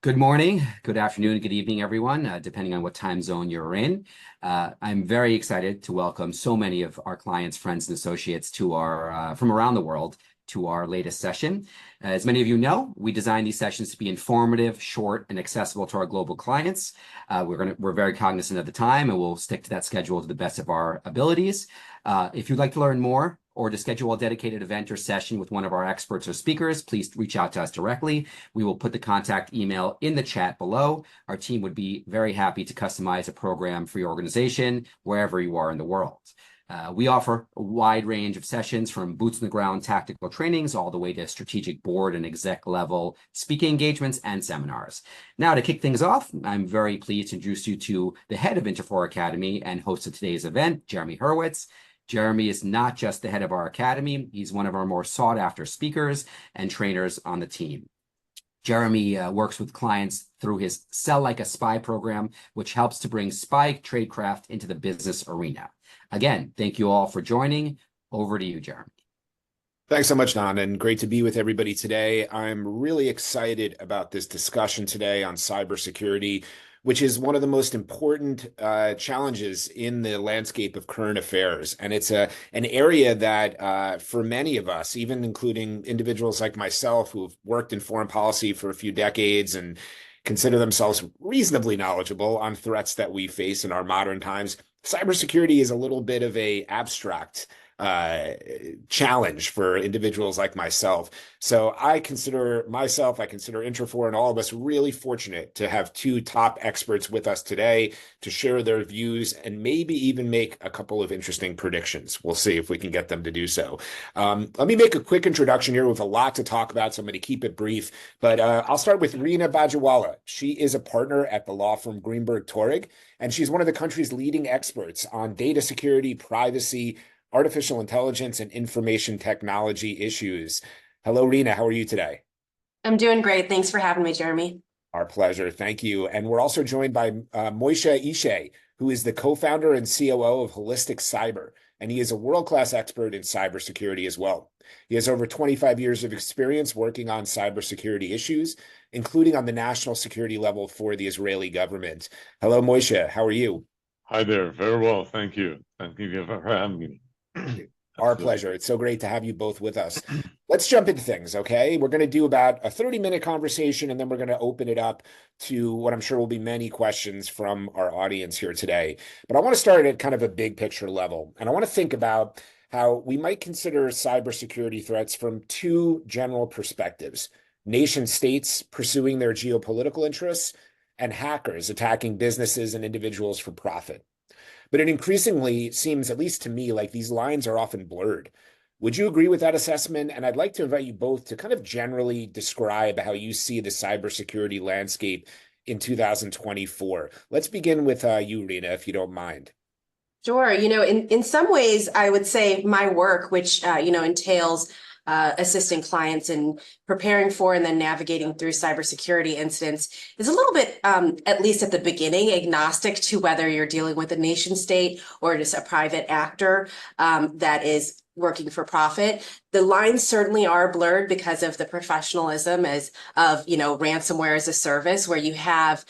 Good morning, good afternoon, good evening, everyone, depending on what time zone you're in. I'm very excited to welcome so many of our clients, friends, and associates to our from around the world to our latest session. As many of you know, we design these sessions to be informative, short, and accessible to our global clients. We're very cognizant of the time, and we'll stick to that schedule to the best of our abilities. If you'd like to learn more, or to schedule a dedicated event or session with one of our experts or speakers, please reach out to us directly. We will put the contact email in the chat below. Our team would be very happy to customize a program for your organization wherever you are in the world. We offer a wide range of sessions from boots on the ground tactical trainings all the way to strategic board and exec level speaking engagements and seminars. Now, to kick things off, I'm very pleased to introduce you to the head of Interfor Academy and host of today's event, Jeremy Hurewitz. Jeremy is not just the head of our academy, he's one of our more sought after speakers and trainers on the team. Jeremy works with clients through his Sell Like a Spy program, which helps to bring spy tradecraft into the business arena. Again, thank you all for joining. Over to you, Jeremy. Thanks so much, Don, and great to be with everybody today. I'm really excited about this discussion today on cybersecurity, which is one of the most important challenges in the landscape of current affairs. And it's an area that for many of us, even including individuals like myself who've worked in foreign policy for a few decades and consider themselves reasonably knowledgeable on threats that we face in our modern times, cybersecurity is a little bit of an abstract challenge for individuals like myself. So I consider Interfor and all of us really fortunate to have two top experts with us today to share their views and maybe even make a couple of interesting predictions. We'll see if we can get them to do so. Let me make a quick introduction here with a lot to talk about, so I'm going to keep it brief. But I'll start with Reena Bajowala. She is a partner at the law firm Greenberg Traurig, and she's one of the country's leading experts on data security, privacy, artificial intelligence, and information technology issues. Hello, Reena. How are you today? I'm doing great. Thanks for having me, Jeremy. Our pleasure. Thank you. And we're also joined by Moishe Ishay, who is the co-founder and COO of Holistic Cyber, and he is a world-class expert in cybersecurity as well. He has over 25 years of experience working on cybersecurity issues, including on the national security level for the Israeli government. Hello, Moishe. How are you? Hi there. Very well. Thank you. Thank you for having me. Our pleasure. It's so great to have you both with us. Let's jump into things, okay? We're going to do about a 30-minute conversation, and then we're going to open it up to what I'm sure will be many questions from our audience here today. But I want to start at kind of a big picture level, and I want to think about how we might consider cybersecurity threats from two general perspectives: nation states pursuing their geopolitical interests, and hackers attacking businesses and individuals for profit. But it increasingly seems, at least to me, like these lines are often blurred. Would you agree with that assessment? And I'd like to invite you both to kind of generally describe how you see the cybersecurity landscape in 2024. Let's begin with you, Reena, if you don't mind. Sure. In some ways, I would say my work, which, entails assisting clients in preparing for and then navigating through cybersecurity incidents, is a little bit, at least at the beginning, agnostic to whether you're dealing with a nation state or just a private actor that is working for profit. The lines certainly are blurred because of the professionalism of ransomware as a service, where you have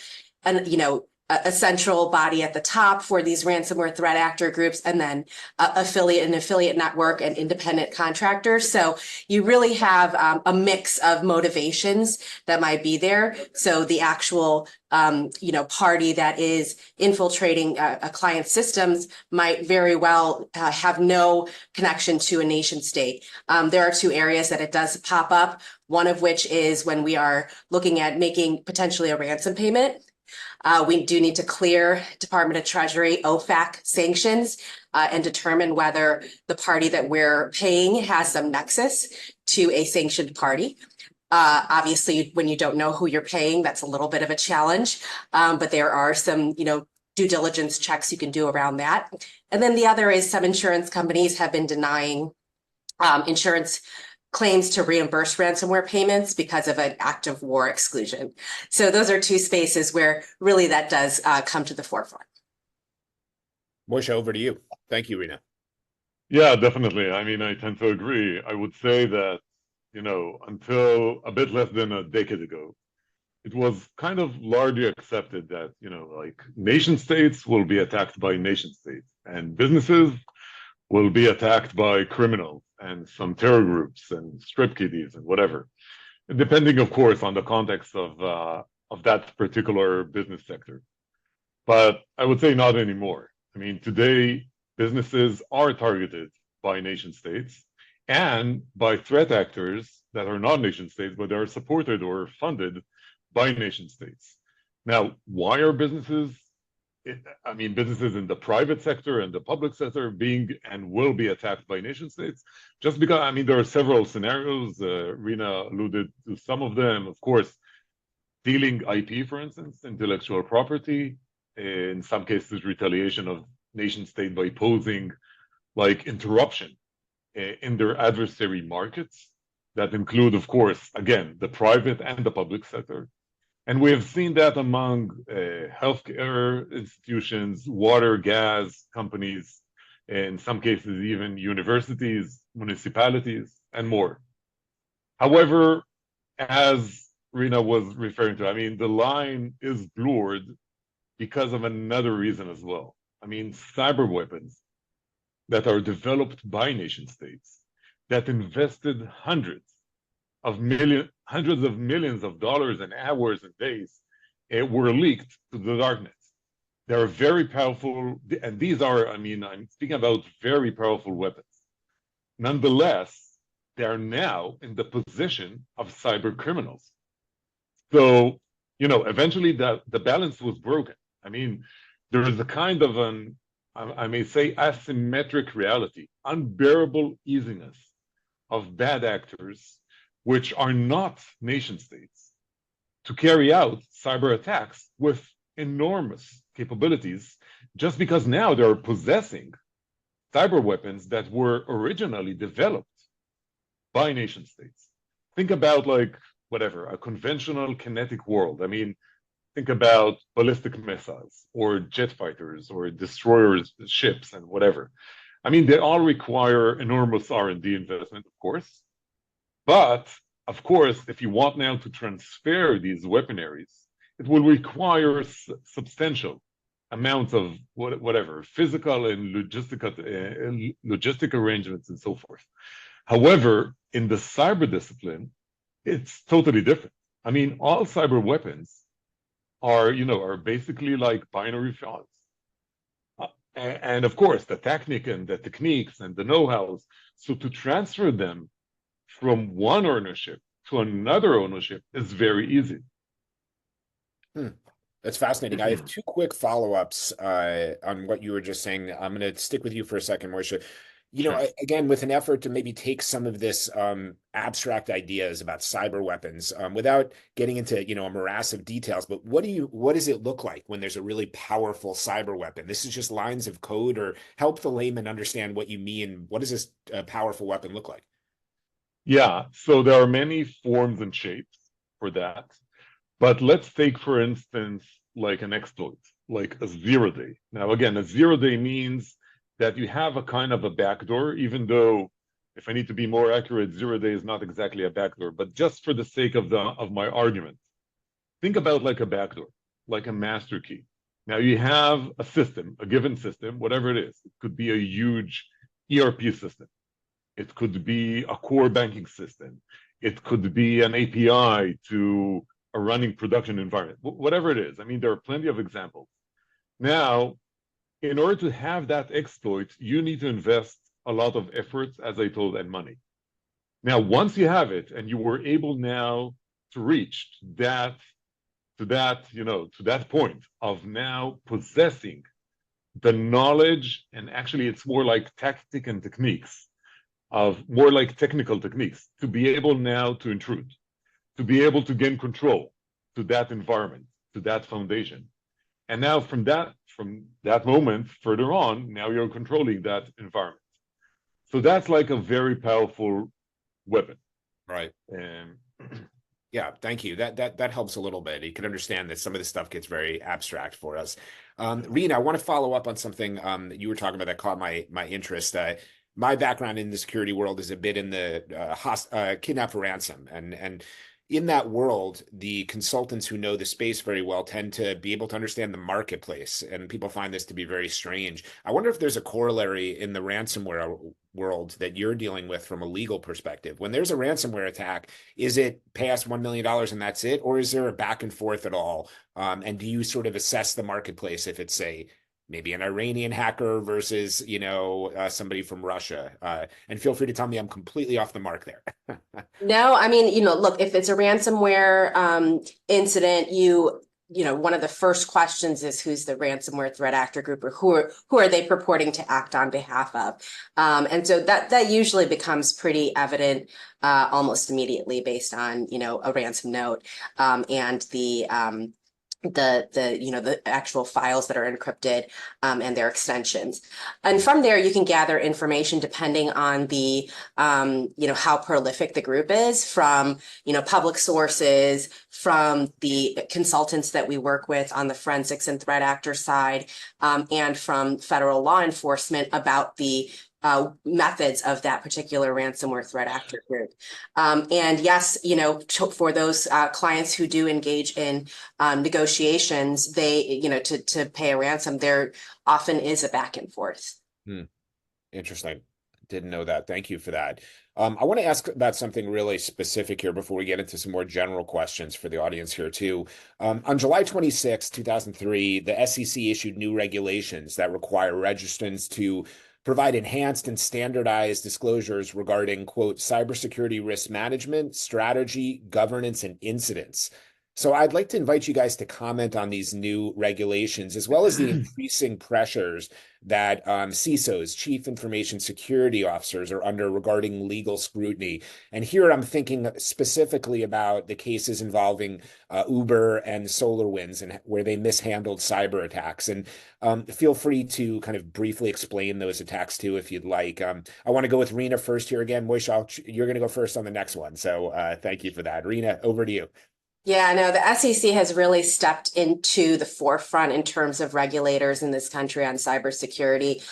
a central body at the top for these ransomware threat actor groups, and then an affiliate network and independent contractors. So you really have a mix of motivations that might be there. So the actual party that is infiltrating a client's systems might very well have no connection to a nation state. There are two areas that it does pop up, one of which is when we are looking at making potentially a ransom payment. We do need to clear Department of Treasury OFAC sanctions and determine whether the party that we're paying has some nexus to a sanctioned party. Obviously, when you don't know who you're paying, that's a little bit of a challenge, but there are some, due diligence checks you can do around that. And then the other is some insurance companies have been denying insurance claims to reimburse ransomware payments because of an act of war exclusion. So those are two spaces where really that does come to the forefront. Moishe, over to you. Thank you, Reena. Yeah, definitely. I mean, I tend to agree. I would say that, until a bit less than a decade ago, it was kind of largely accepted that, like nation states will be attacked by nation states and businesses will be attacked by criminals and some terror groups and strip kiddies and whatever, depending, of course, on the context of that particular business sector. But I would say not anymore. I mean, today, businesses are targeted by nation states and by threat actors that are not nation states, but are supported or funded by nation states. Now, why are businesses in the private sector and the public sector being and will be attacked by nation states? Just because, there are several scenarios. Reena alluded to some of them. Of course, stealing IP, for instance, intellectual property, in some cases, retaliation of nation state by posing like interruption in their adversary markets that include, of course, again, the private and the public sector. And we have seen that among healthcare institutions, water, gas companies, in some cases, even universities, municipalities, and more. However, as Reena was referring to, the line is blurred because of another reason as well. Cyber weapons that are developed by nation states that invested hundreds of millions of dollars and hours and days were leaked to the darknet. They are very powerful, and these are, I'm speaking about very powerful weapons. Nonetheless, they are now in the position of cyber criminals. So, eventually the balance was broken. There is a kind of I may say, asymmetric reality, unbearable easiness of bad actors, which are not nation states, to carry out cyber attacks with enormous capabilities, just because now they're possessing cyber weapons that were originally developed by nation states. Think about a conventional kinetic world. Think about ballistic missiles or jet fighters or destroyers, ships, and whatever. They all require enormous R&D investment, of course. But, of course, if you want now to transfer these weaponaries, it will require substantial amounts of physical and logistic arrangements and so forth. However, in the cyber discipline, it's totally different. All cyber weapons are basically like binary files. And of course, the technique and the techniques and the know-hows. So to transfer them from one ownership to another ownership is very easy. That's fascinating. I have two quick follow-ups on what you were just saying. I'm going to stick with you for a second, Moshe. Sure. Again, with an effort to maybe take some of this abstract ideas about cyber weapons without getting into, a morass of details, but what does it look like when there's a really powerful cyber weapon? This is just lines of code, or help the layman understand what you mean. What does this powerful weapon look like? Yeah, so there are many forms and shapes for that. But let's take, for instance, like an exploit, like a 0-day. Now, again, a 0-day means that you have a kind of a backdoor, even though, if I need to be more accurate, 0-day is not exactly a backdoor, but just for the sake of my argument, think about like a backdoor, like a master key. Now you have a system, a given system, whatever it is. It could be a huge ERP system. It could be a core banking system. It could be an API to a running production environment, whatever it is. There are plenty of examples. Now, in order to have that exploit, you need to invest a lot of efforts, as I told, and money. Now, once you have it, and you were able now to reach to that point of now possessing the knowledge, and actually it's more like tactic and techniques, of more like technical techniques, to be able now to intrude, to be able to gain control to that environment, to that foundation. And now from that moment further on, now you're controlling that environment. So that's like a very powerful weapon. Right. Yeah, thank you. That helps a little bit. You can understand that some of this stuff gets very abstract for us. Reena, I want to follow up on something that you were talking about that caught my interest. My background in the security world is a bit in the kidnap for ransom, and in that world, the consultants who know the space very well tend to be able to understand the marketplace, and people find this to be very strange. I wonder if there's a corollary in the ransomware world that you're dealing with from a legal perspective. When there's a ransomware attack, is it pay us $1 million and that's it? Or is there a back and forth at all? And do you sort of assess the marketplace if it's, say, maybe an Iranian hacker versus, somebody from Russia? And feel free to tell me I'm completely off the mark there. No, I mean, look, if it's a ransomware incident, one of the first questions is who's the ransomware threat actor group, or who are they purporting to act on behalf of? And so that usually becomes pretty evident almost immediately based on, a ransom note and the actual files that are encrypted and their extensions. And from there, you can gather information depending on the, how prolific the group is from, public sources, from the consultants that we work with on the forensics and threat actor side, and from federal law enforcement about the methods of that particular ransomware threat actor group. And yes, for those clients who do engage in negotiations, they, to pay a ransom, there often is a back and forth. Interesting. Didn't know that. Thank you for that. I want to ask about something really specific here before we get into some more general questions for the audience here too. On July 26, 2003, the SEC issued new regulations that require registrants to provide enhanced and standardized disclosures regarding, quote, cybersecurity risk management, strategy, governance, and incidents. So I'd like to invite you guys to comment on these new regulations, as well as the increasing pressures that CISOs, Chief Information Security Officers, are under regarding legal scrutiny. And here I'm thinking specifically about the cases involving Uber and SolarWinds, and where they mishandled cyber attacks. And feel free to kind of briefly explain those attacks too, if you'd like. I want to go with Reena first here again. Moishe, you're going to go first on the next one. So thank you for that. Reena, over to you. Yeah, no, the SEC has really stepped into the forefront in terms of regulators in this country on cybersecurity.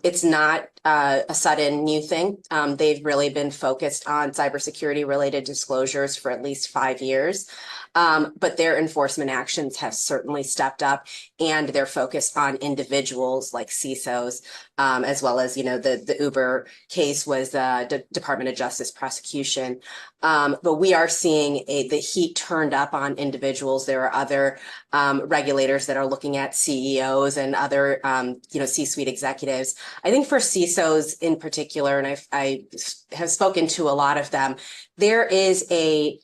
It's not a sudden new thing. They've really been focused on cybersecurity related disclosures for at least 5 years. But their enforcement actions have certainly stepped up, and they're focused on individuals like CISOs, as well as, the Uber case was the Department of Justice prosecution. But we are seeing the heat turned up on individuals. There are other regulators that are looking at CEOs and other, C-suite executives. I think for CISOs in particular, and I have spoken to a lot of them, there is a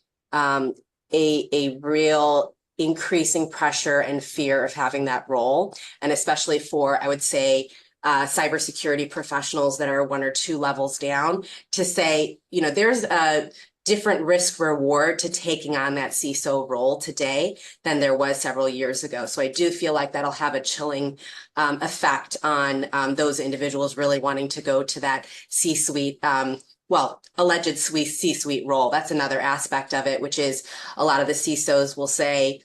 real increasing pressure and fear of having that role. And especially for, I would say, cybersecurity professionals that are 1 or 2 levels down, to say, there's a different risk reward to taking on that CISO role today than there was several years ago. So I do feel like that'll have a chilling effect on those individuals really wanting to go to that C-suite, alleged C-suite role. That's another aspect of it, which is a lot of the CISOs will say,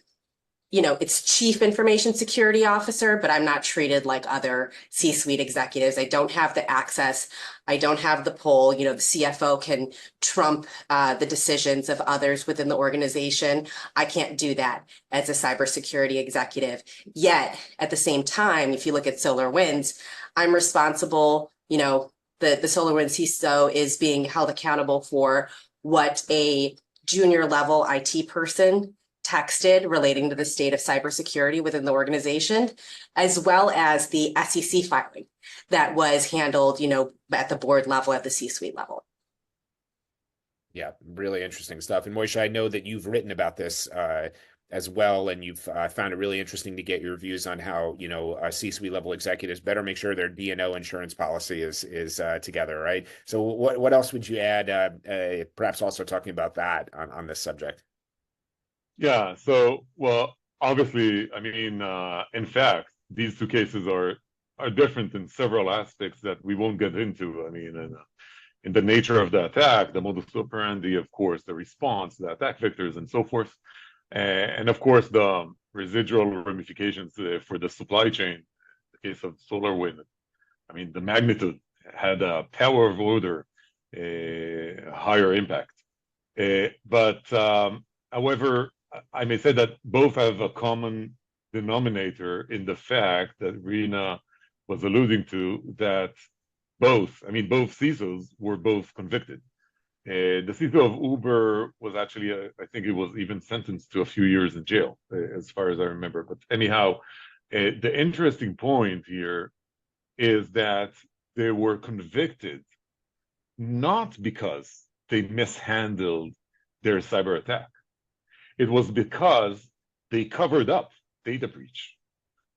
it's Chief Information Security Officer, but I'm not treated like other C-suite executives. I don't have the access. I don't have the pull. The CFO can trump the decisions of others within the organization. I can't do that as a cybersecurity executive. Yet, at the same time, if you look at SolarWinds, I'm responsible, the SolarWinds CISO is being held accountable for what a junior level IT person texted relating to the state of cybersecurity within the organization, as well as the SEC filing that was handled, at the board level, at the C-suite level. Yeah, really interesting stuff. And Moishe, I know that you've written about this as well, and you've found it really interesting to get your views on how, C-suite level executives better make sure their D&O insurance policy is together, right? So what else would you add, perhaps also talking about that on this subject? Yeah, so, well, obviously, I mean, in fact, these 2 cases are different in several aspects that we won't get into. I mean, in the nature of the attack, the modus operandi, of course, the response, the attack vectors, and so forth. And of course, the residual ramifications for the supply chain. The case of SolarWinds, I mean, the magnitude had a power of order, higher impact. However, I may say that both have a common denominator in the fact that Reena was alluding to, that both CISOs were both convicted. The CISO of Uber was actually, I think it was even sentenced to a few years in jail, as far as I remember. But anyhow, the interesting point here is that they were convicted not because they mishandled their cyber attack. It was because they covered up data breach.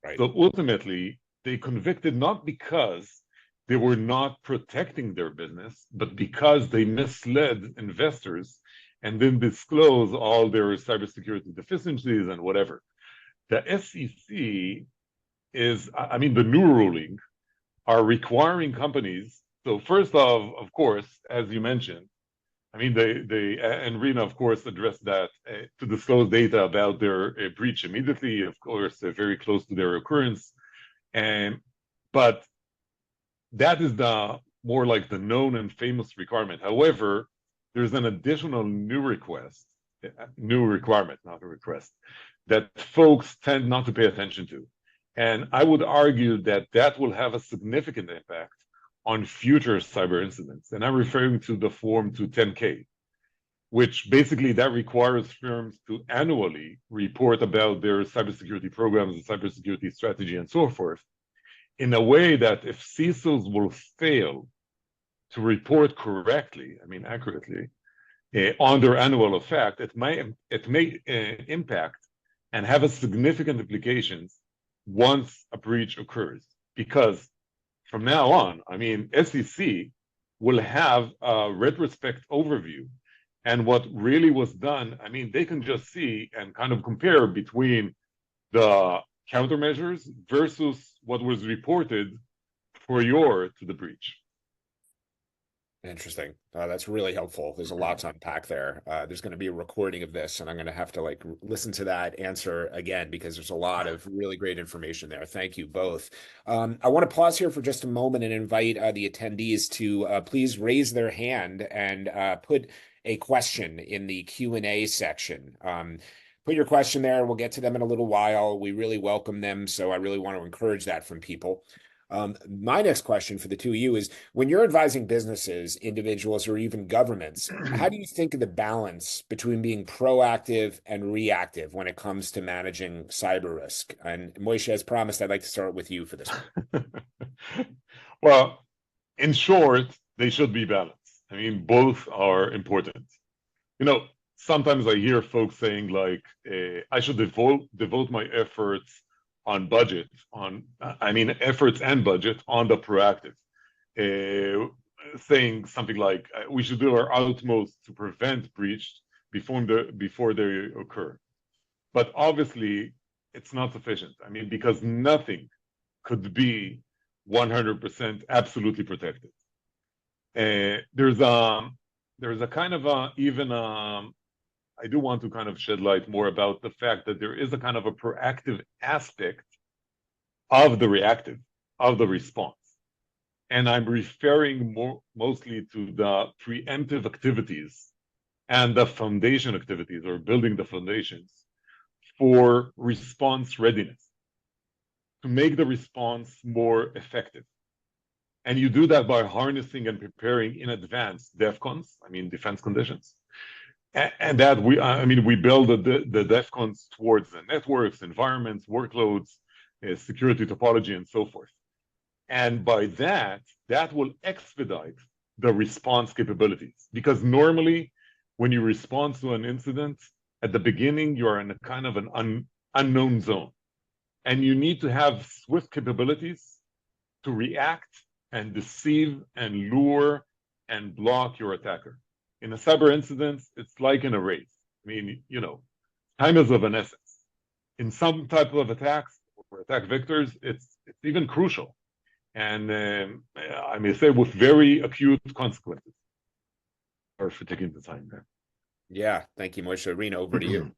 Right. So ultimately, they convicted not because they were not protecting their business, but because they misled investors and didn't disclose all their cybersecurity deficiencies and whatever. The SEC is, the new ruling are requiring companies. So first of course, as you mentioned, they and Reena, of course, addressed that to disclose data about their breach immediately, of course, very close to their occurrence. But that is the more like the known and famous requirement. However, there's an additional new requirement, not a request, that folks tend not to pay attention to. And I would argue that that will have a significant impact on future cyber incidents. And I'm referring to the Form 210K, which basically that requires firms to annually report about their cybersecurity programs and cybersecurity strategy and so forth, in a way that if CISOs will fail to report correctly, accurately, on their annual effect, it may impact and have a significant implications once a breach occurs. Because from now on, SEC will have a retrospect overview, and what really was done, they can just see and kind of compare between the countermeasures versus what was reported prior to the breach. Interesting. That's really helpful. There's a lot to unpack there. There's going to be a recording of this, and I'm going to have to listen to that answer again, because there's a lot of really great information there. Thank you both. I want to pause here for just a moment and invite the attendees to please raise their hand and put a question in the Q&A section. Put your question there. We'll get to them in a little while. We really welcome them, so I really want to encourage that from people. My next question for the two of you is, when you're advising businesses, individuals, or even governments, how do you think of the balance between being proactive and reactive when it comes to managing cyber risk? And Moshe, as promised, I'd like to start with you for this one. Well, in short, they should be balanced. Both are important. Sometimes I hear folks saying I should devote my efforts on budget, efforts and budget on the proactive, saying something like we should do our utmost to prevent breach before they occur. But obviously, it's not sufficient. Because nothing could be 100% absolutely protected. There's a kind of even I do want to kind of shed light more about the fact that there is a kind of a proactive aspect of the reactive, of the response. And I'm referring mostly to the preemptive activities and the foundation activities, or building the foundations for response readiness, to make the response more effective. And you do that by harnessing and preparing in advance DEFCONs, defense conditions. And that we build the DEFCONs towards the networks, environments, workloads, security topology, and so forth. And by that will expedite the response capabilities. Because normally, when you respond to an incident, at the beginning, you're in a kind of an unknown zone. And you need to have swift capabilities to react and deceive and lure and block your attacker. In a cyber incident, it's like in a race. Time is of an essence. In some type of attacks or attack vectors, it's even crucial. And I may say with very acute consequences. Or for taking the time there. Yeah, thank you, Moshe. Reena, over to you.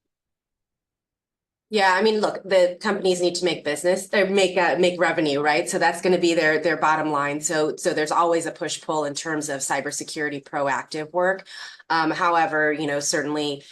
Yeah, look, the companies need to make business or make revenue, right? So that's going to be their bottom line. So there's always a push-pull in terms of cybersecurity proactive work. However, certainly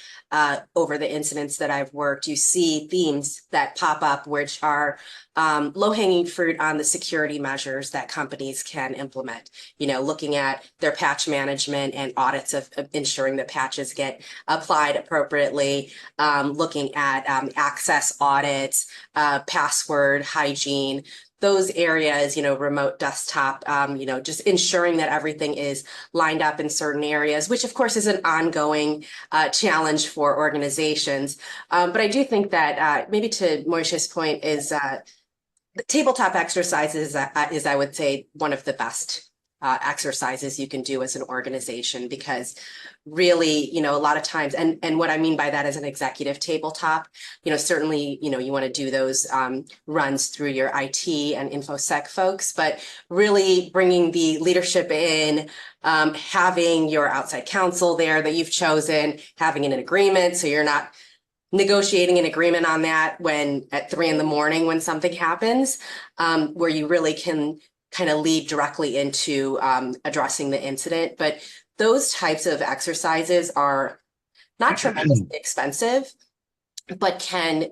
over the incidents that I've worked, you see themes that pop up, which are low-hanging fruit on the security measures that companies can implement. Looking at their patch management and audits of ensuring that patches get applied appropriately, looking at access audits, password hygiene, those areas, remote desktop, just ensuring that everything is lined up in certain areas, which of course is an ongoing challenge for organizations. But I do think that maybe to Moishe's point is the tabletop exercises is, I would say, one of the best exercises you can do as an organization, because really, a lot of times, and what I mean by that is an executive tabletop, certainly, you want to do those runs through your IT and InfoSec folks, but really bringing the leadership in, having your outside counsel there that you've chosen, having an agreement, so you're not negotiating an agreement on that when at 3 a.m. when something happens, where you really can kind of lead directly into addressing the incident. But those types of exercises are not tremendously expensive, but can,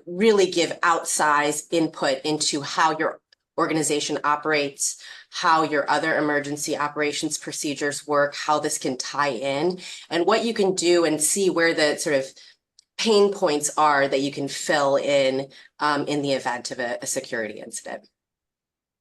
really give outsized input into how your organization operates, how your other emergency operations procedures work, how this can tie in, and what you can do, and see where the sort of pain points are that you can fill in the event of a security incident.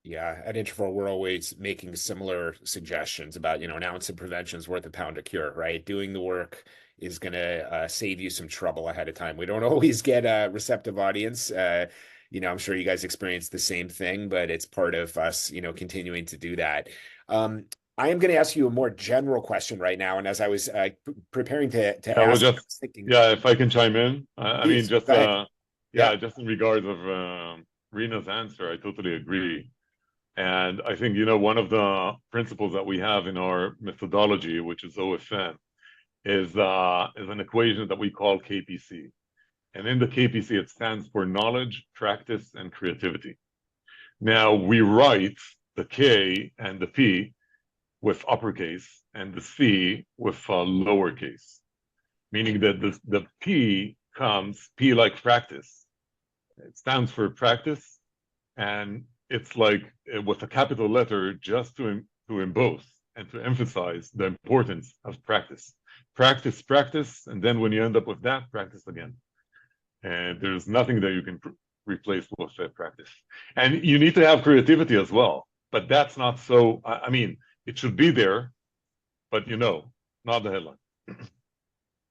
Yeah, at Interfor, we're always making similar suggestions about, an ounce of prevention is worth a pound of cure, right? Doing the work is going to save you some trouble ahead of time. We don't always get a receptive audience. I'm sure you guys experience the same thing, but it's part of us, continuing to do that. I am going to ask you a more general question right now. And as I was preparing to ask, I was thinking, if I can chime in, I mean, just just in regards of Reena's answer, I totally agree. And I think, one of the principles that we have in our methodology, which is OFM, is an equation that we call KPC. And in the KPC, it stands for knowledge, practice, and creativity. Now, we write the K and the P with uppercase and the C with lowercase, meaning that the P comes, P like practice. It stands for practice, and it's like with a capital letter, just to emboss and to emphasize the importance of practice. Practice, practice, and then when you end up with that, practice again. And there's nothing that you can replace with practice. And you need to have creativity as well, but that's not so, I mean, it should be there, but not the headline.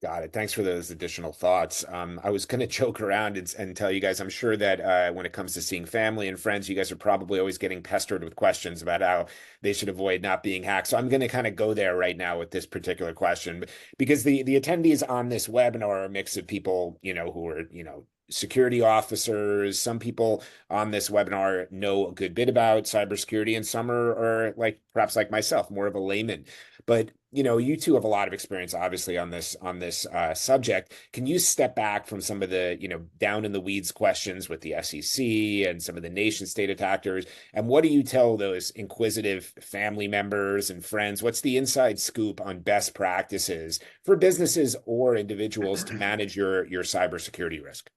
Got it. Thanks for those additional thoughts. I was going to joke around and tell you guys, I'm sure that when it comes to seeing family and friends, you guys are probably always getting pestered with questions about how they should avoid not being hacked. So I'm going to kind of go there right now with this particular question, because the attendees on this webinar are a mix of people, who are, security officers. Some people on this webinar know a good bit about cybersecurity, and some are perhaps like myself, more of a layman. But you two have a lot of experience, obviously, on this subject. Can you step back from some of the down in the weeds questions with the SEC and some of the nation state attackers, and what do you tell those inquisitive family members and friends? What's the inside scoop on best practices for businesses or individuals to manage your cybersecurity risk?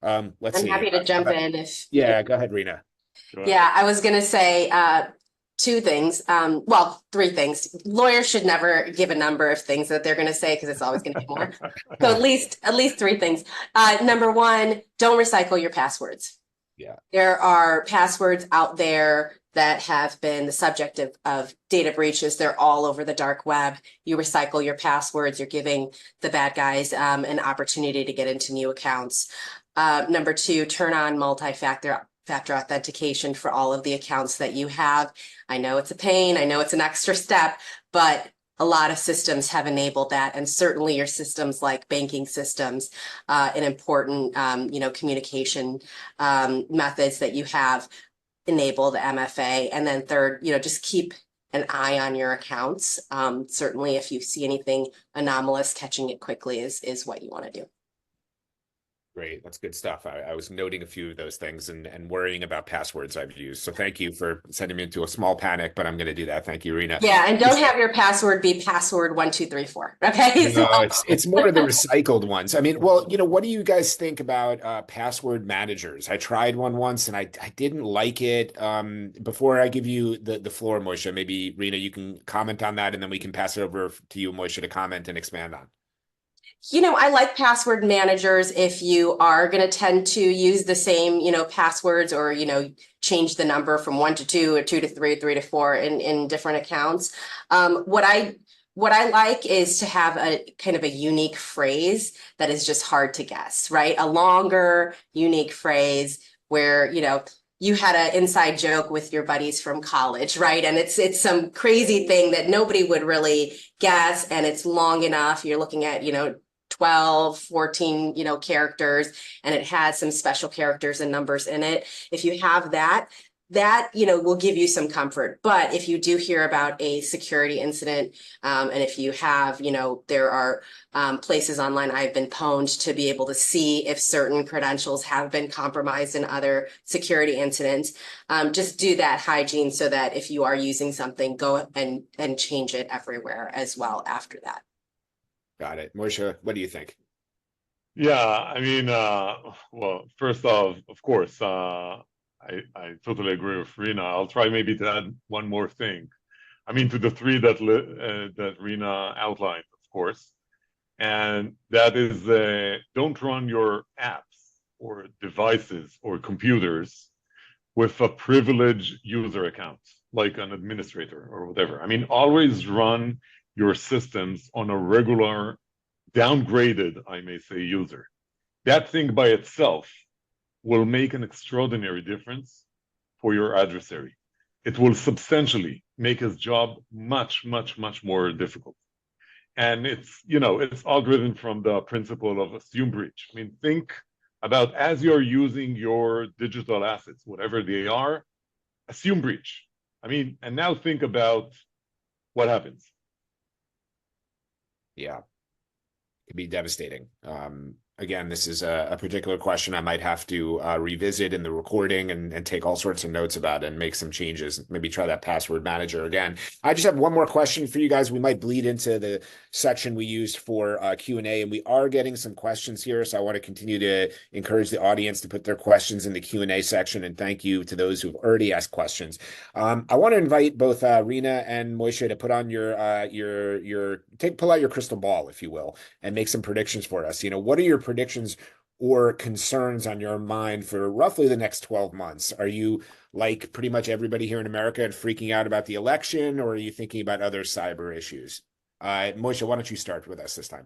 Let's see. I'm happy to jump in go ahead, Reena. Yeah, I was going to say 2 things. Well, 3 things. Lawyers should never give a number of things that they're going to say, because it's always going to be more. So at least 3 things. Number 1, don't recycle your passwords. Yeah. There are passwords out there that have been the subject of data breaches. They're all over the dark web. You recycle your passwords, you're giving the bad guys an opportunity to get into new accounts. Number 2, turn on multi-factor authentication for all of the accounts that you have. I know it's a pain, I know it's an extra step, but a lot of systems have enabled that, and certainly your systems like banking systems, and important communication methods that you have enable the MFA. And then 3rd, just keep an eye on your accounts. Certainly if you see anything anomalous, catching it quickly is what you want to do. Great. That's good stuff. I was noting a few of those things and worrying about passwords I've used. So thank you for sending me into a small panic, but I'm going to do that. Thank you, Reena. Yeah, and don't have your password be password 1234. Okay. No, it's more of the recycled ones. I mean, well, what do you guys think about password managers? I tried one once and I didn't like it. Before I give you the floor, Moishe, maybe Reena, you can comment on that, and then we can pass it over to you, Moishe, to comment and expand on. I like password managers if you are going to tend to use the same, passwords, or, change the number from 1 to 2 or 2 to 3, 3 to 4 in different accounts. What I like is to have a kind of a unique phrase that is just hard to guess, right? A longer, unique phrase where, you had an inside joke with your buddies from college, right? And it's some crazy thing that nobody would really guess, and it's long enough. You're looking at, 12, 14, characters, and it has some special characters and numbers in it. If you have that, will give you some comfort. But if you do hear about a security incident, and if you have, there are places online I've been pwned to be able to see if certain credentials have been compromised in other security incidents. Just do that hygiene so that if you are using something, go and change it everywhere as well after that. Got it. Moishe, what do you think? Yeah, I mean, well, first off, of course, I totally agree with Reena. I'll try maybe to add one more thing. I mean, to the three that Reena outlined, of course, and that is don't run your apps or devices or computers with a privileged user account, like an administrator or whatever. I mean, always run your systems on a regular, downgraded, I may say, user. That thing by itself will make an extraordinary difference for your adversary. It will substantially make his job much, much, much more difficult. And it's algorithm from the principle of assume breach. I mean, think about as you're using your digital assets, whatever they are, assume breach. I mean, and now think about what happens. Yeah, it could be devastating. Again, this is a particular question I might have to revisit in the recording and take all sorts of notes about it and make some changes. Maybe try that password manager again. I just have one more question for you guys. We might bleed into the section we used for Q&A, and we are getting some questions here. So I want to continue to encourage the audience to put their questions in the Q&A section. And thank you to those who've already asked questions. I want to invite both Reena and Moishe to put on pull out your crystal ball, if you will, and make some predictions for us. What are your predictions or concerns on your mind for roughly the next 12 months? Are you like pretty much everybody here in America and freaking out about the election, or are you thinking about other cyber issues? Moishe, why don't you start with us this time?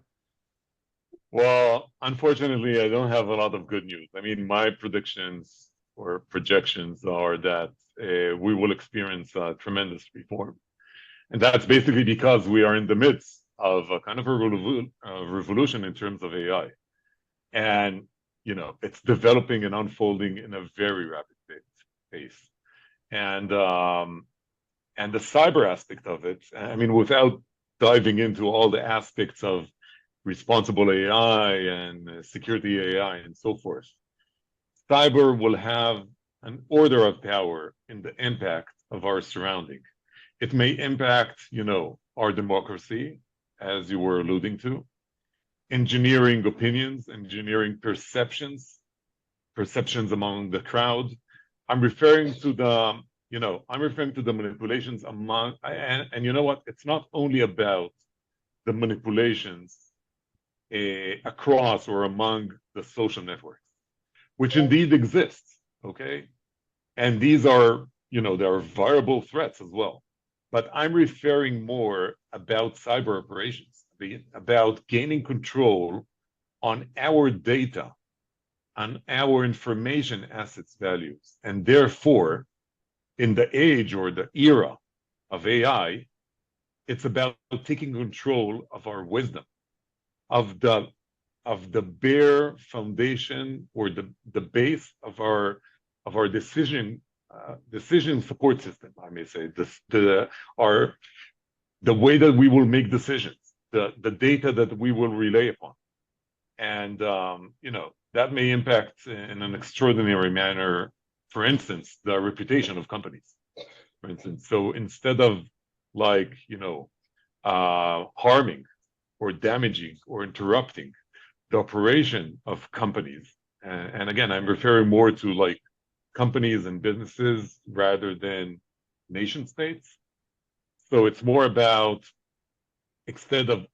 Well, unfortunately, I don't have a lot of good news. I mean, my predictions or projections are that we will experience tremendous reform. And that's basically because we are in the midst of a kind of a revolution in terms of AI. And, it's developing and unfolding in a very rapid pace. And the cyber aspect of it, I mean, without diving into all the aspects of responsible AI and security AI and so forth, cyber will have an order of power in the impact of our surrounding. It may impact, our democracy, as you were alluding to, engineering opinions, engineering perceptions among the crowd. I'm referring to the manipulations among, and you know what? It's not only about the manipulations across or among the social networks, which indeed exists, okay? And these are, there are viable threats as well. But I'm referring more about cyber operations, about gaining control on our data, on our information assets values. And therefore, in the age or the era of AI, it's about taking control of our wisdom, of the bare foundation or the base of our decision support system, I may say, the way that we will make decisions, the data that we will relay upon. And that may impact in an extraordinary manner, for instance, the reputation of companies, for instance. So instead of harming or damaging or interrupting the operation of companies, and again, I'm referring more to like companies and businesses rather than nation states. So it's more about instead of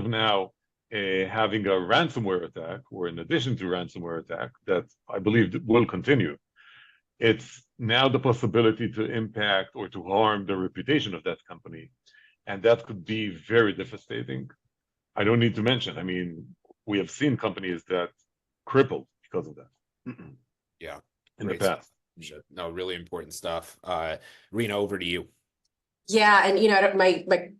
now having a ransomware attack, or in addition to ransomware attack that I believe will continue, it's now the possibility to impact or to harm the reputation of that company, and that could be very devastating. I don't need to mention. I mean, we have seen companies that crippled because of that. Yeah, in the past. No, really important stuff. Reena, over to you. Yeah, and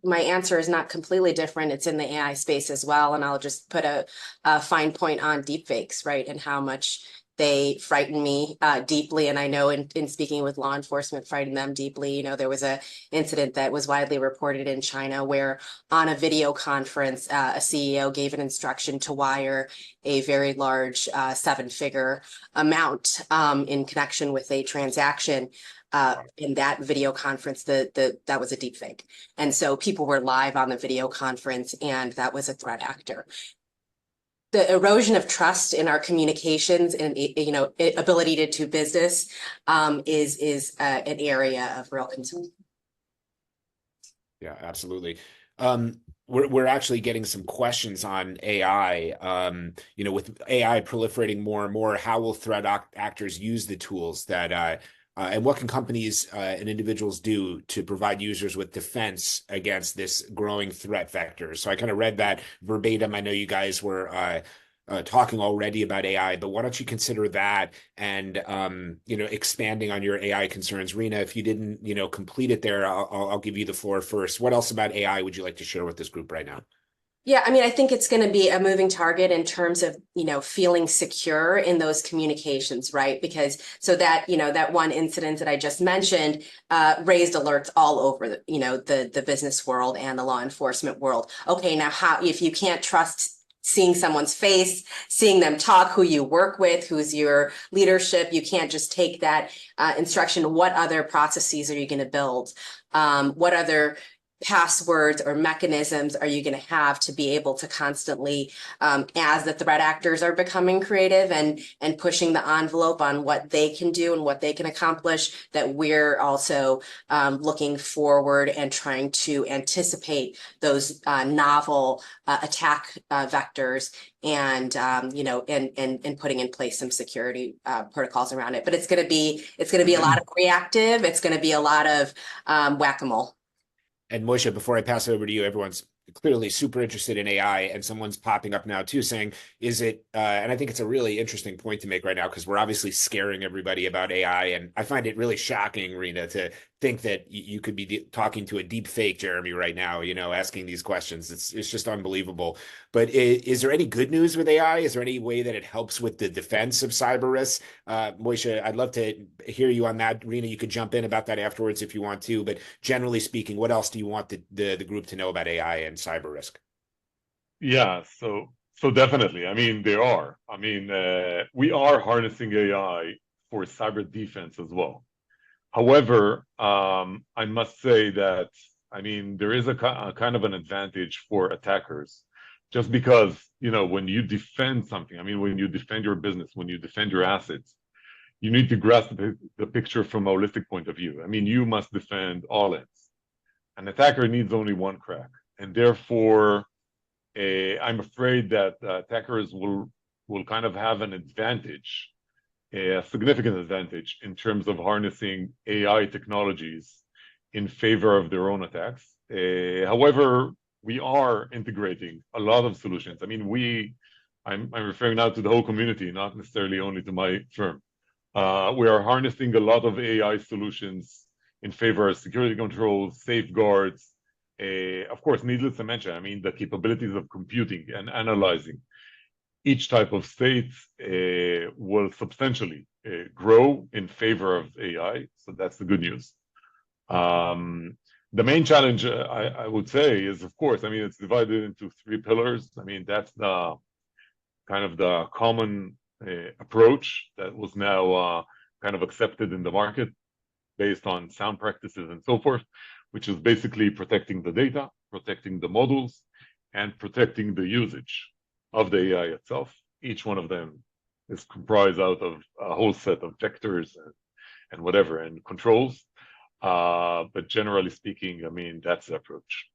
my answer is not completely different. It's in the AI space as well, and I'll just put a fine point on deepfakes, right, and how much they frighten me deeply. And I know in speaking with law enforcement, frighten them deeply. There was a incident that was widely reported in China where on a video conference, a CEO gave an instruction to wire a very large 7-figure amount in connection with a transaction. In that video conference, that was a deep fake. And so people were live on the video conference, and that was a threat actor. The erosion of trust in our communications and ability to do business is an area of real concern. Yeah, absolutely. We're actually getting some questions on AI. With AI proliferating more and more, how will threat actors use the tools that and what can companies and individuals do to provide users with defense against this growing threat vector? So I kind of read that verbatim. I know you guys were talking already about AI, but why don't you consider that and expanding on your AI concerns? Reena, if you didn't complete it there, I'll give you the floor first. What else about AI would you like to share with this group right now? Yeah, I mean, I think it's going to be a moving target in terms of, feeling secure in those communications, right? Because that one incident that I just mentioned raised alerts all over the business world and the law enforcement world. Okay, now if you can't trust seeing someone's face, seeing them talk, who you work with, who's your leadership, you can't just take that instruction. What other processes are you going to build? What other passwords or mechanisms are you going to have to be able to constantly, as the threat actors are becoming creative and pushing the envelope on what they can do and what they can accomplish, that we're also looking forward and trying to anticipate those novel attack vectors and putting in place some security protocols around it. But it's going to be a lot of reactive. It's going to be a lot of whack-a-mole. And Moshe, before I pass it over to you, everyone's clearly super interested in AI, and someone's popping up now too saying, is it, and I think it's a really interesting point to make right now, because we're obviously scaring everybody about AI, and I find it really shocking, Reena, to think that you could be talking to a deep fake Jeremy right now, asking these questions. It's just unbelievable. But is there any good news with AI? Is there any way that it helps with the defense of cyber risks? Moshe, I'd love to hear you on that. Reena, you could jump in about that afterwards if you want to, but generally speaking, what else do you want the group to know about AI and cyber risk? Yeah, so definitely. I mean, there are. I mean, we are harnessing AI for cyber defense as well. However, I must say that, there is a kind of an advantage for attackers, just because, when you defend something, when you defend your business, when you defend your assets, you need to grasp the picture from a holistic point of view. You must defend all ends. An attacker needs only one crack, and therefore, I'm afraid that attackers will kind of have an advantage, a significant advantage in terms of harnessing AI technologies in favor of their own attacks. However, we are integrating a lot of solutions. I'm referring now to the whole community, not necessarily only to my firm. We are harnessing a lot of AI solutions in favor of security controls, safeguards. Of course, needless to mention, the capabilities of computing and analyzing each type of state will substantially grow in favor of AI. So that's the good news. The main challenge, I would say, is, of course, it's divided into 3 pillars. That's kind of the common approach that was now kind of accepted in the market based on sound practices and so forth, which is basically protecting the data, protecting the models, and protecting the usage of the AI itself. Each one of them is comprised out of a whole set of vectors and whatever, and controls. But generally speaking, I mean, that's the approach.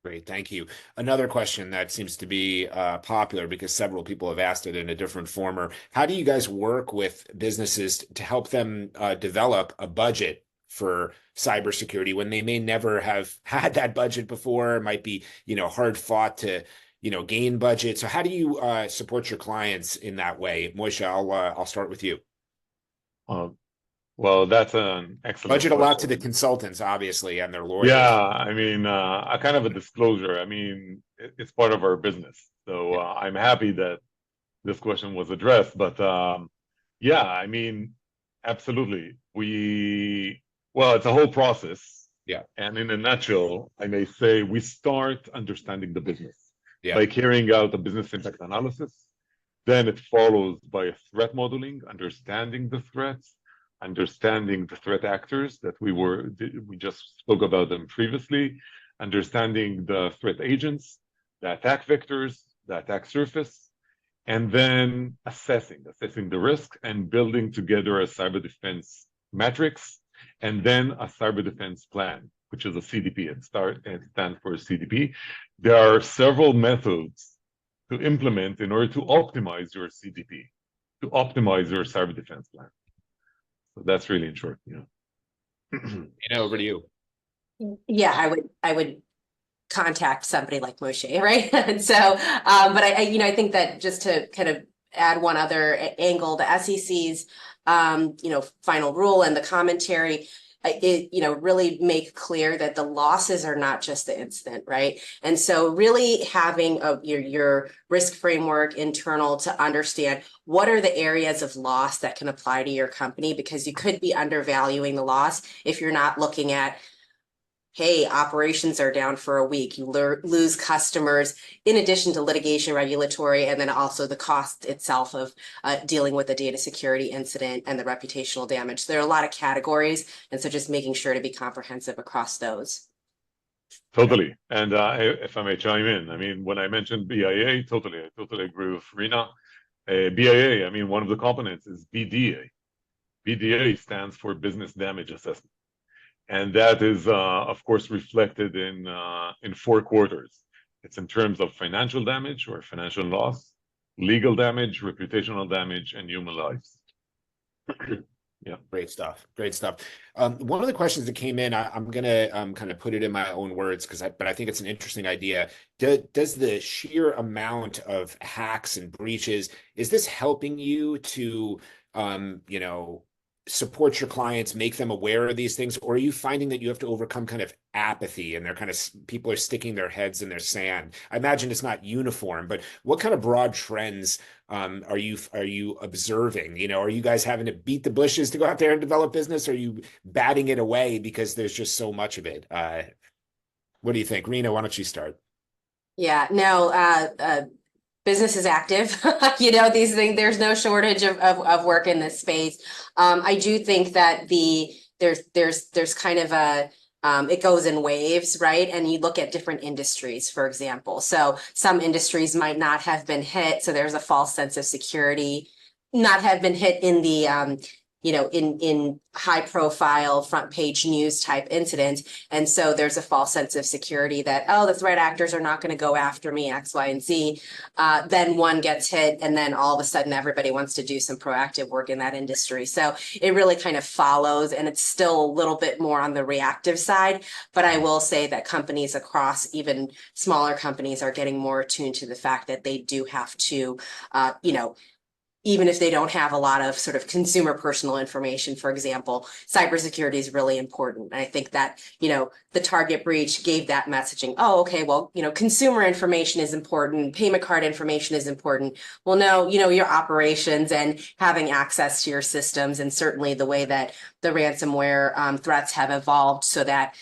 Great, thank you. Another question that seems to be popular because several people have asked it in a different form. How do you guys work with businesses to help them develop a budget for cybersecurity when they may never have had that budget before? It might be, hard fought to, gain budget. So how do you support your clients in that way? Moshe, I'll start with you. Well, that's an excellent budget question. A lot to the consultants, obviously, and their lawyers. Yeah, I mean, a kind of a disclosure. I mean, it's part of our business. So I'm happy that this question was addressed. But yeah, I mean, absolutely. Well, it's a whole process. Yeah. And in a nutshell, I may say we start understanding the business by Yeah. carrying out a business impact analysis. Then it follows by a threat modeling, understanding the threats, understanding the threat actors that we just spoke about them previously, understanding the threat agents, the attack vectors, the attack surface, and then assessing the risk and building together a cyber defense matrix, and then a cyber defense plan, which is a CDP. It stands for CDP. There are several methods to implement in order to optimize your CDP, to optimize your cyber defense plan. So that's really in short. Over to you. Yeah, I would contact somebody like Moshe, right? And so, but I think that just to kind of add one other angle, the SEC's, final rule and the commentary, really make clear that the losses are not just the incident, right? And so really having your risk framework internal to understand what are the areas of loss that can apply to your company, because you could be undervaluing the loss if you're not looking at, hey, operations are down for a week, you lose customers, in addition to litigation, regulatory, and then also the cost itself of dealing with the data security incident and the reputational damage. So there are a lot of categories, and so just making sure to be comprehensive across those. Totally. And if I may chime in, I mean, when I mentioned BIA, I totally agree with Reena. BIA, I mean, one of the components is BDA. BDA stands for Business Damage Assessment. And that is, of course, reflected in 4 quarters. It's in terms of financial damage or financial loss, legal damage, reputational damage, and human lives. Yeah, great stuff. One of the questions that came in, I'm gonna kind of put it in my own words but I think it's an interesting idea. Does the sheer amount of hacks and breaches, is this helping you to support your clients, make them aware of these things, or are you finding that you have to overcome kind of apathy and people are sticking their heads in their sand? I imagine it's not uniform, but what kind of broad trends are you observing? Are you guys having to beat the bushes to go out there and develop business? Or are you batting it away because there's just so much of it? What do you think? Reena, why don't you start? Yeah, no, business is active. These things, there's no shortage of work in this space. I do think that there's kind of a it goes in waves, right? And you look at different industries, for example. So some industries might not have been hit, so there's a false sense of security, not have been hit in the in high profile front page news type incident. And so there's a false sense of security that, the threat actors are not going to go after me, X, Y, and Z. Then one gets hit, and then all of a sudden everybody wants to do some proactive work in that industry. So it really kind of follows, and it's still a little bit more on the reactive side. But I will say that companies across, even smaller companies, are getting more attuned to the fact that they do have to, even if they don't have a lot of sort of consumer personal information, for example, cybersecurity is really important. And I think that, the Target breach gave that messaging. Oh, okay, well, consumer information is important. Payment card information is important. Well, no, your operations and having access to your systems, and certainly the way that the ransomware threats have evolved so that,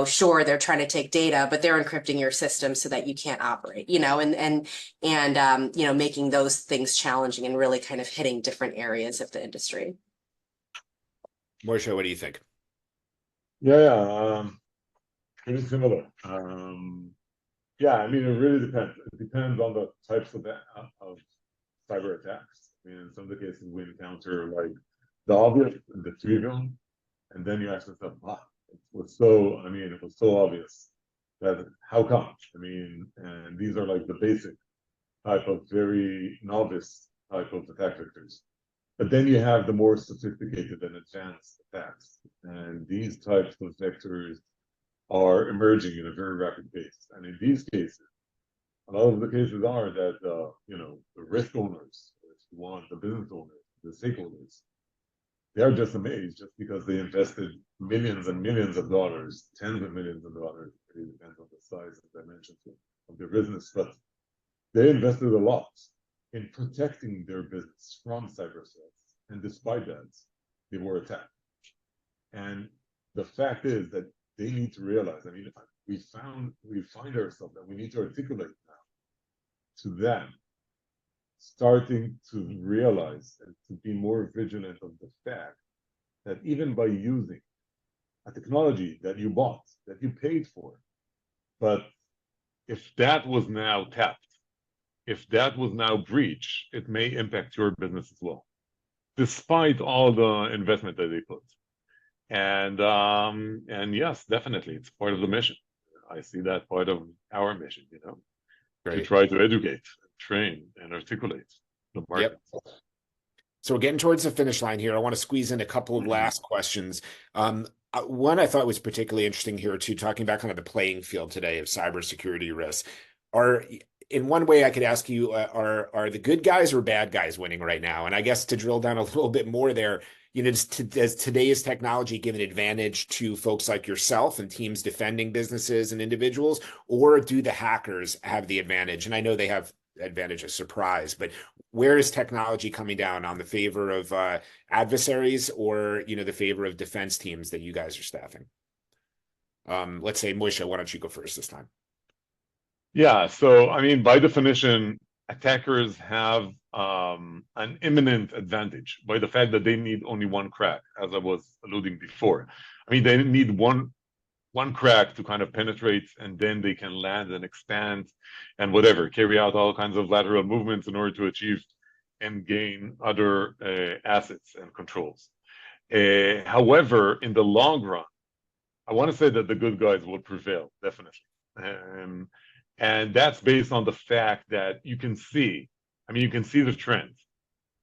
sure, they're trying to take data, but they're encrypting your system so that you can't operate, and making those things challenging and really kind of hitting different areas of the industry. Moishe, what do you think? Yeah, pretty similar. Yeah, I mean, it really depends. It depends on the types of cyber attacks. I mean, in some of the cases we encounter like the obvious and the trivial, and then you ask yourself, it was so obvious that how come? I mean, and these are like the basic type of very novice type of attack vectors. But then you have the more sophisticated and advanced attacks, and these types of vectors are emerging in a very rapid pace. And in these cases, a lot of the cases are that the risk owners, if you want, the business owners, the stakeholders, they're just amazed just because they invested millions and millions of dollars, tens of millions of dollars. It really depends on the size and dimensions of their business, but they invested a lot in protecting their business from cyber threats, and despite that, they were attacked. And the fact is that they need to realize. I mean, we find ourselves that we need to articulate now to them, starting to realize and to be more vigilant of the fact that even by using a technology that you bought, that you paid for, but if that was now tapped, if that was now breached, it may impact your business as well, despite all the investment that they put. And yes, definitely, it's part of the mission. I see that part of our mission, to try to educate, train, and articulate the market. Yep. So we're getting towards the finish line here. I want to squeeze in a couple of last questions. One I thought was particularly interesting here too, talking about kind of the playing field today of cybersecurity risks. In one way, I could ask you, are the good guys or bad guys winning right now? And I guess to drill down a little bit more there, does today's technology give an advantage to folks like yourself and teams defending businesses and individuals, or do the hackers have the advantage? And I know they have advantage of surprise, but where is technology coming down, on the favor of adversaries or the favor of defense teams that you guys are staffing? Let's say, Moishe, why don't you go first this time? Yeah, so I mean, by definition, attackers have an imminent advantage by the fact that they need only one crack, as I was alluding before. I mean, they need one crack to kind of penetrate, and then they can land and expand and whatever, carry out all kinds of lateral movements in order to achieve and gain other assets and controls. However, in the long run, I want to say that the good guys will prevail, definitely. And that's based on the fact that you can see the trends.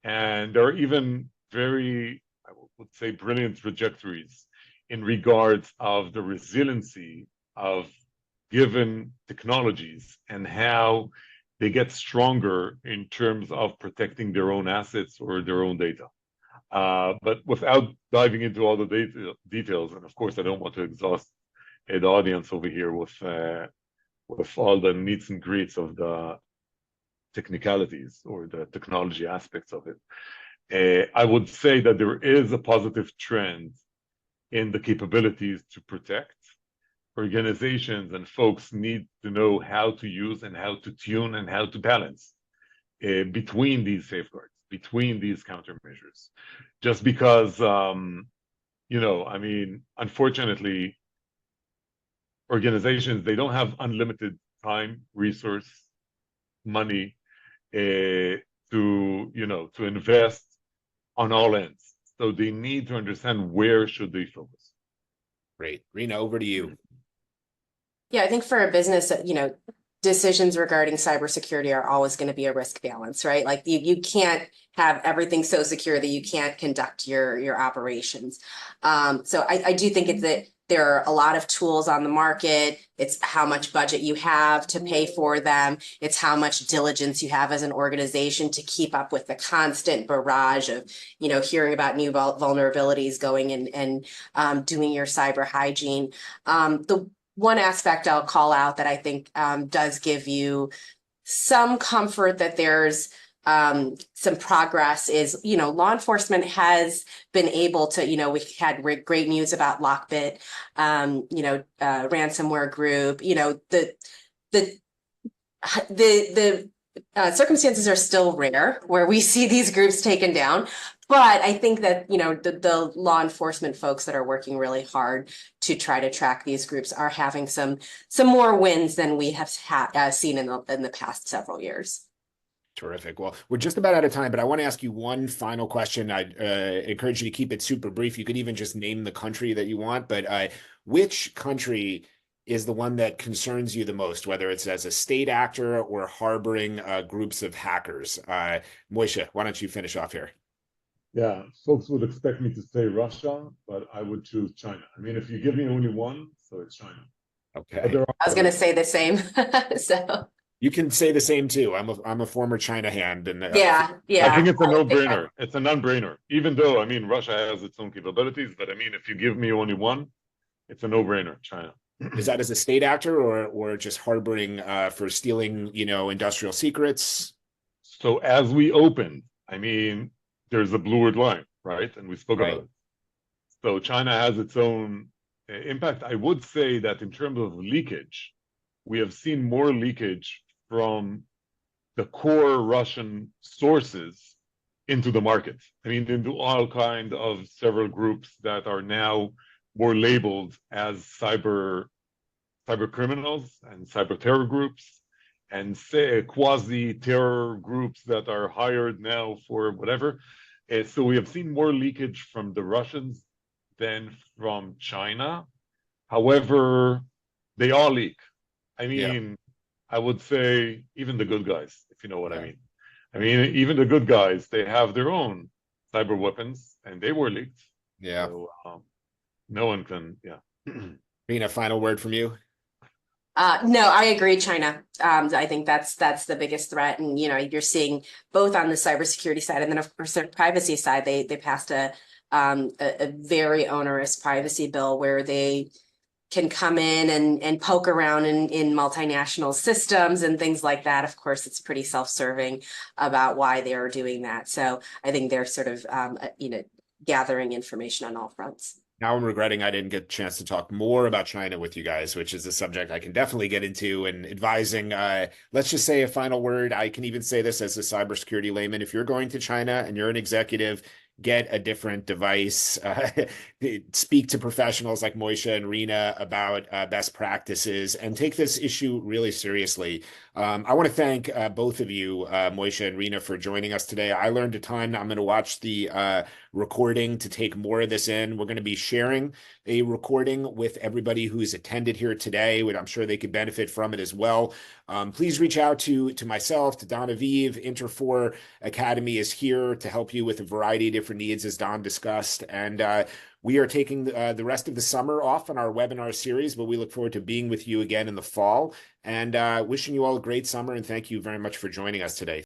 And there are even very, I would say, brilliant trajectories in regards of the resiliency of given technologies and how they get stronger in terms of protecting their own assets or their own data. But without diving into all the details, and of course, I don't want to exhaust the audience over here with all the needs and greets of the technicalities or the technology aspects of it. I would say that there is a positive trend in the capabilities to protect. Organizations and folks need to know how to use and how to tune and how to balance between these safeguards, between these countermeasures. Just because, unfortunately, organizations, they don't have unlimited time, resource, money to invest on all ends. So they need to understand where should they focus. Great. Reena, over to you. Yeah, I think for a business, decisions regarding cybersecurity are always going to be a risk balance, right? Like you can't have everything so secure that you can't conduct your operations. So I do think it's that there are a lot of tools on the market. It's how much budget you have to pay for them. It's how much diligence you have as an organization to keep up with the constant barrage of, hearing about new vulnerabilities, going and doing your cyber hygiene. The one aspect I'll call out that I think does give you some comfort that there's some progress is, law enforcement has been able to, we had great news about Lockbit, ransomware group, the circumstances are still rare where we see these groups taken down. But I think that, the law enforcement folks that are working really hard to try to track these groups are having some more wins than we have seen in the past several years. Terrific. Well, we're just about out of time, but I want to ask you one final question. I'd encourage you to keep it super brief. You could even just name the country that you want, but which country is the one that concerns you the most, whether it's as a state actor or harboring groups of hackers? Moishe, why don't you finish off here? Yeah, folks would expect me to say Russia, but I would choose China. I mean, if you give me only one, so it's China. Okay. I was going to say the same. So you can say the same too. I'm a former China hand, and yeah. I think it's a no-brainer. It's a non-brainer. Even though, I mean, Russia has its own capabilities, but I mean, if you give me only one, it's a no-brainer. China. Is that as a state actor or just harboring for stealing, industrial secrets? So as we opened, I mean, there's a blued line, right? And we spoke about it. So China has its own impact. I would say that in terms of leakage, we have seen more leakage from the core Russian sources into the market. I mean, into all kinds of several groups that are now more labeled as cyber criminals and cyber terror groups, and say quasi-terror groups that are hired now for whatever. So we have seen more leakage from the Russians than from China. However, they all leak. I mean, I would say even the good guys, if you know what I mean. I mean, even the good guys, they have their own cyber weapons, and they were leaked. Yeah. So no one can, Reena, final word from you? No, I agree, China. I think that's the biggest threat. And, you're seeing both on the cybersecurity side and then, of course, their privacy side. They passed a very onerous privacy bill where they can come in and poke around in multinational systems and things like that. Of course, it's pretty self-serving about why they are doing that. So I think they're sort of, gathering information on all fronts. Now I'm regretting I didn't get a chance to talk more about China with you guys, which is a subject I can definitely get into, and advising. Let's just say a final word. I can even say this as a cybersecurity layman. If you're going to China and you're an executive, get a different device. Speak to professionals like Moishe and Reena about best practices, and take this issue really seriously. I want to thank both of you, Moishe and Reena, for joining us today. I learned a ton. I'm going to watch the recording to take more of this in. We're going to be sharing a recording with everybody who's attended here today, and I'm sure they could benefit from it as well. Please reach out to myself, to Don Aviv. Interfor Academy is here to help you with a variety of different needs, as Don discussed. And we are taking the rest of the summer off on our webinar series, but we look forward to being with you again in the fall. And wishing you all a great summer, and thank you very much for joining us today.